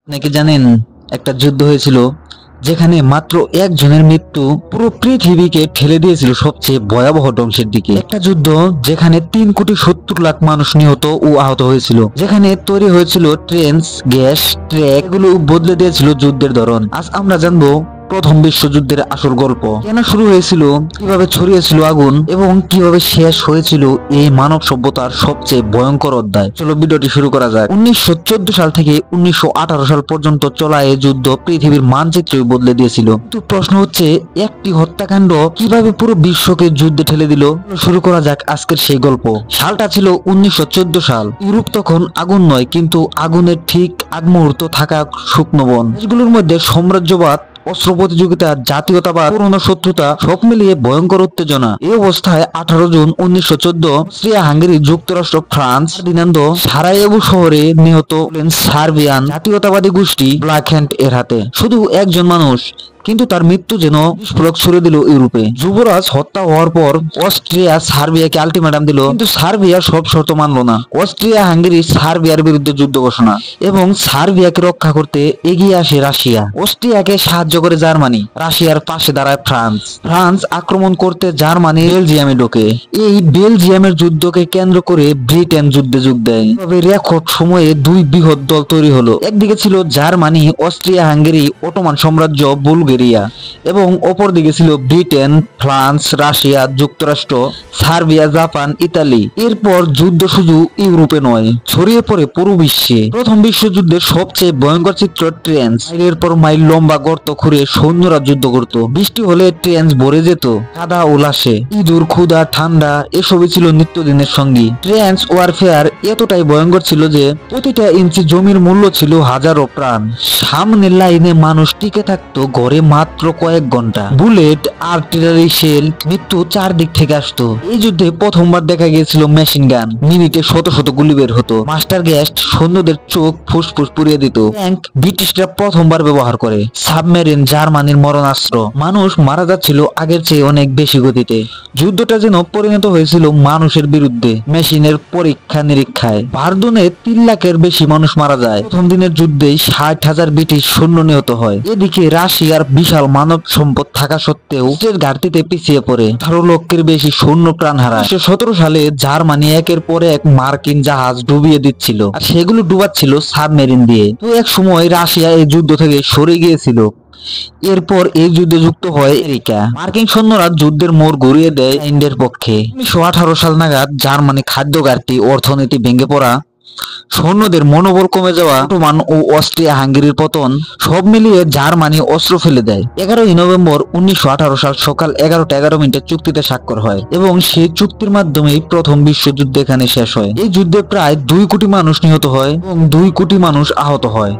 নাকি জানেন একটা যুদ্ধ হয়েছিল যেখানে মাত্র একজনের মৃত্যু পুরো পৃথিবীকে ঠেলে দিয়েছিল সবচেয়ে ভয়াবহ ধ্বংসের দিকে। একটা যুদ্ধ যেখানে 3,70,00,000 মানুষ নিহত ও আহত হয়েছিল, যেখানে তৈরি হয়েছিল ট্রেন, গ্যাস, ট্র্যাক, এগুলো বদলে দিয়েছিল যুদ্ধের ধরন। আজ আমরা জানবো প্রথম বিশ্বযুদ্ধের আসল গল্প, কেন শুরু হয়েছিল, কিভাবে ছড়িয়েছিল আগুন এবং কিভাবে শেষ হয়েছিল এই মানব সভ্যতার সবচেয়ে ভয়ঙ্কর অধ্যায়। চলো ভিডিওটি শুরু করা যাক। 1914 সাল থেকে 1918 সাল পর্যন্ত চলা এই যুদ্ধ পৃথিবীর মানচিত্রই বদলে দিয়েছিল। কিন্তু প্রশ্ন হচ্ছে, একটি হত্যাকাণ্ড কিভাবে পুরো বিশ্বকে যুদ্ধে ঠেলে দিল? শুরু করা যাক আজকের সেই গল্প। সালটা ছিল 1914 সাল। ইউরোপ তখন আগুন নয়, কিন্তু আগুনের ঠিক আগ মুহূর্ত থাকা শুকনো বন। দেশগুলোর মধ্যে সাম্রাজ্যবাদ, অস্ত্র প্রতিযোগিতা, জাতীয়তাবাদ, পুরনো শত্রুতা, সব মিলিয়ে ভয়ঙ্কর উত্তেজনা। এই অবস্থায় 18 জুন 1914 অস্ট্রিয়া হাঙ্গেরি, যুক্তরাষ্ট্র, ফ্রান্স, ফার্ডিনান্দো সারায়েভো শহরে নিহত হলেন সার্বিয়ান জাতীয়তাবাদী গোষ্ঠী ব্ল্যাক হ্যান্ড এর হাতে। শুধু একজন মানুষ, কিন্তু তার মৃত্যু যেন বিস্ফোরক ছড়িয়ে দিল ইউরোপে। যুবরাজ হত্যা হওয়ার পর অস্ট্রিয়া সার্বিয়াকে আলটিমেটাম দিল, কিন্তু সার্বিয়া সব শর্ত মানল না। অস্ট্রিয়া হাঙ্গেরি সার্বিয়ার বিরুদ্ধে যুদ্ধ ঘোষণা, এবং সার্বিয়াকে রক্ষা করতে এগিয়ে আসে রাশিয়া। অস্ট্রিয়াকে সাহায্য করে জার্মানি, রাশিয়ার পাশে দাঁড়ায় ফ্রান্স। ফ্রান্স আক্রমণ করতে জার্মানি বেলজিয়ামে ঢোকে। এই বেলজিয়ামের যুদ্ধকে কেন্দ্র করে ব্রিটেন যুদ্ধে যোগ দেয়। তবে রেকর্ড সময়ে দুই বৃহৎ দল তৈরি হলো। একদিকে ছিল জার্মানি, অস্ট্রিয়া হাঙ্গেরি, অটোমান সাম্রাজ্য, বুলগেরিয়া, এবং অপরদিকে ছিল ব্রিটেন, ফ্রান্স, রাশিয়া, যুক্তরাষ্ট্র, সার্বিয়া, জাপান, ইতালি। এরপর যুদ্ধ শুধু ইউরোপে নয়, ছড়িয়ে পড়ে পুরো বিশ্বে। প্রথম বিশ্বযুদ্ধের সবচেয়ে ভয়ঙ্কর চিত্র ট্রেন্স। মাইলের পর মাইল লম্বা গর্ত খুঁড়ে সৈন্যরা যুদ্ধ করত। বৃষ্টি হলে ট্রেন্স ভরে যেত কাদা ও লাশে। ইঁদুর, ক্ষুধা, ঠান্ডা এসবই ছিল নিত্যদিনের সঙ্গী। ট্রেন্স ওয়ারফেয়ার এতটাই ভয়ঙ্কর ছিল যে প্রতিটা ইঞ্চি জমির মূল্য ছিল হাজারো প্রাণ। সামনের লাইনে মানুষ টিকে থাকতো ঘরে মাত্র কয়েক ঘন্টা। বুলেট, আর্টিলারি শেল, মৃত্যু চারদিক থেকে আসতো। এই যুদ্ধে প্রথমবার দেখা গিয়েছিল মেশিন গান। মিনিটে শত শত গুলি বের হতো। মাস্টার গ্যাস সৈন্যদের চোখ ফুসফুস পুড়িয়ে দিত। ট্যাঙ্ক ব্রিটিশরা প্রথমবার ব্যবহার করে। সাবমেরিন জার্মানির মরণাস্ত্র। মানুষ মারা যাচ্ছিল আগের চেয়ে অনেক বেশি গতিতে। যুদ্ধটা যেন পরিণত হয়েছিল মানুষের বিরুদ্ধে, মেশিনের পরীক্ষা নিরীক্ষায়। ভার্দুনে 3 লাখের বেশি মানুষ মারা যায়। প্রথম দিনের যুদ্ধে 60,000 ব্রিটিশ সৈন্য নিহত হয়। এদিকে রাশিয়ার বিশাল মানব সম্পদ থাকা সত্ত্বেও এর ঘাটতিতে পিছিয়ে পড়ে। 18 লক্ষের বেশি সৈন্য প্রাণ হারায়। 1917 সালে জার্মানি একের পর এক মার্কিন জাহাজ ডুবিয়ে দিচ্ছিল, আর সেগুলো ডুবাচ্ছিল সাবমেরিন দিয়ে। তো এক সময় রাশিয়া এই যুদ্ধ থেকে সরে গিয়েছিল। এরপর এই যুদ্ধে যুক্ত হয় আমেরিকা। মার্কিন সৈন্যরা যুদ্ধের মোড় ঘুরিয়ে দেয় ইন্ডিয়ার পক্ষে। 1918 সাল নাগাদ জার্মানি খাদ্য ঘাটতি, অর্থনীতি ভেঙে পড়া, সৈন্যদের মনোবল কমে যাওয়া, অটোমান ও অস্ট্রিয়া হাঙ্গেরির পতন, সব মিলিয়ে জার্মানি অস্ত্র ফেলে দেয়। 11 নভেম্বর 1918 সাল সকাল 11:11 চুক্তিতে স্বাক্ষর হয়, এবং সেই চুক্তির মাধ্যমেই প্রথম বিশ্বযুদ্ধ এখানে শেষ হয়। এই যুদ্ধে প্রায় 2 কোটি মানুষ নিহত হয় এবং 2 কোটি মানুষ আহত হয়।